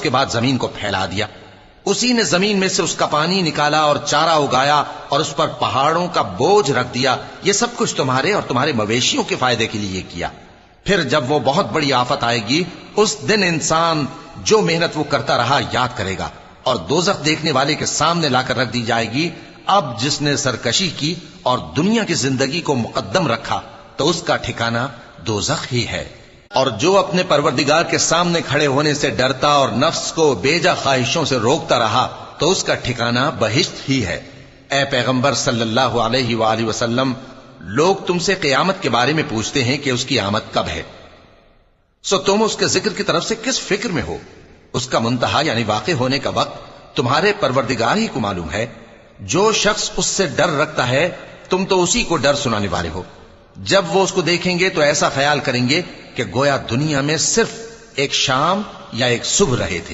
کے بعد زمین کو پھیلا دیا. اسی نے زمین میں سے اس کا پانی نکالا اور چارہ اگایا اور اس پر پہاڑوں کا بوجھ رکھ دیا. یہ سب کچھ تمہارے اور تمہارے مویشیوں کے فائدے کے لیے کیا. پھر جب وہ بہت بڑی آفت آئے گی اس دن انسان جو محنت وہ کرتا رہا یاد کرے گا اور دوزخ دیکھنے والے کے سامنے لا کر رکھ دی جائے گی. اب جس نے سرکشی کی اور دنیا کی زندگی کو مقدم رکھا تو اس کا ٹھکانہ دوزخ ہی ہے. اور جو اپنے پروردگار کے سامنے کھڑے ہونے سے ڈرتا اور نفس کو بیجا خواہشوں سے روکتا رہا تو اس کا ٹھکانہ بہشت ہی ہے. اے پیغمبر صلی اللہ علیہ وآلہ وسلم، لوگ تم سے قیامت کے بارے میں پوچھتے ہیں کہ اس کی آمد کب ہے، سو تم اس کے ذکر کی طرف سے کس فکر میں ہو؟ اس کا منتہا یعنی واقع ہونے کا وقت تمہارے پروردگار ہی کو معلوم ہے. جو شخص اس سے ڈر رکھتا ہے تم تو اسی کو ڈر سنانے والے ہو. جب وہ اس کو دیکھیں گے تو ایسا خیال کریں گے کہ گویا دنیا میں صرف ایک شام یا ایک صبح رہے تھے.